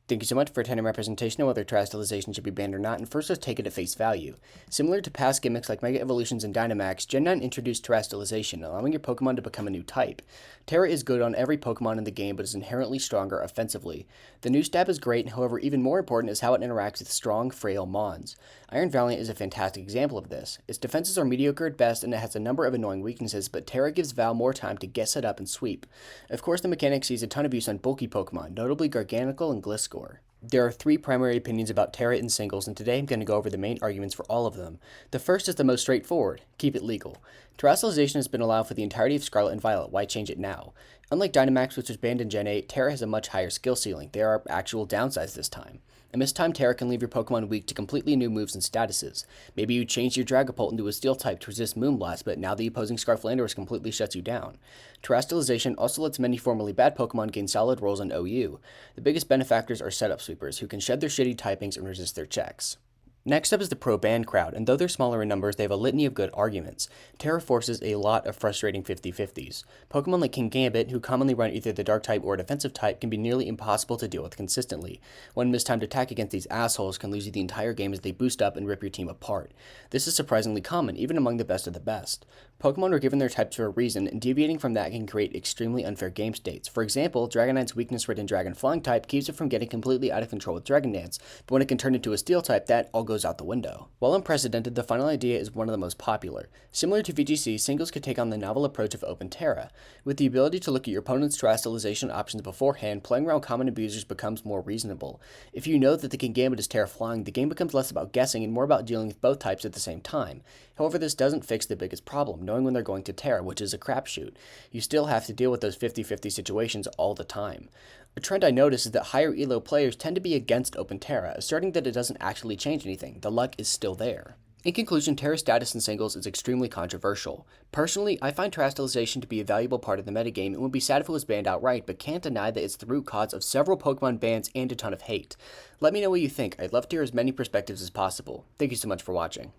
Thank you so much for attending my presentation on whether Terastallization should be banned or not, and first let's take it at face value. Similar to past gimmicks like Mega Evolutions and Dynamax, Gen 9 introduced Terastallization, allowing your Pokemon to become a new type. Terra is good on every Pokemon in the game, but is inherently stronger offensively. The new stab is great, however, even more important is how it interacts with strong, frail Mons. Iron Valiant is a fantastic example of this. Its defenses are mediocre at best, and it has a number of annoying weaknesses, but Terra gives Val more time to get set up and sweep. Of course, the mechanic sees a ton of use on bulky Pokemon, notably Garganacl and Gliscor. There are three primary opinions about Terra in singles, and today I'm going to go over the main arguments for all of them. The first is the most straightforward: keep it legal. Terastallization has been allowed for the entirety of Scarlet and Violet, why change it now? Unlike Dynamax, which was banned in Gen 8, Terra has a much higher skill ceiling. There are actual downsides this time. A mistimed Terra can leave your Pokemon weak to completely new moves and statuses. Maybe you changed your Dragapult into a Steel type to resist Moonblast, but now the opposing Scarf Landorus completely shuts you down. Terastallization also lets many formerly bad Pokemon gain solid rolls on OU. The biggest benefactors are setup sweepers, who can shed their shitty typings and resist their checks. Next up is the pro-ban crowd, and though they're smaller in numbers, they have a litany of good arguments. Terra forces a lot of frustrating 50-50s. Pokemon like King Gambit, who commonly run either the dark type or a defensive type, can be nearly impossible to deal with consistently. One mistimed attack against these assholes can lose you the entire game as they boost up and rip your team apart. This is surprisingly common, even among the best of the best. Pokemon are given their types for a reason, and deviating from that can create extremely unfair game states. For example, Dragonine's weakness-ridden Dragon Flying type keeps it from getting completely out of control with Dragon Dance, but when it can turn into a Steel type, that all goes out the window. While unprecedented, the final idea is one of the most popular. Similar to VGC, singles could take on the novel approach of Open Terra. With the ability to look at your opponent's Terastallization options beforehand, playing around common abusers becomes more reasonable. If you know that the King Gambit is Terra Flying, the game becomes less about guessing and more about dealing with both types at the same time. However, this doesn't fix the biggest problem, knowing when they're going to Terra, which is a crapshoot. You still have to deal with those 50-50 situations all the time. A trend I notice is that higher elo players tend to be against Open Terra, asserting that it doesn't actually change anything. The luck is still there. In conclusion, Terra's status in singles is extremely controversial. Personally, I find Terastallization to be a valuable part of the metagame and would be sad if it was banned outright, but can't deny that it's the root cause of several Pokemon bans and a ton of hate. Let me know what you think. I'd love to hear as many perspectives as possible. Thank you so much for watching.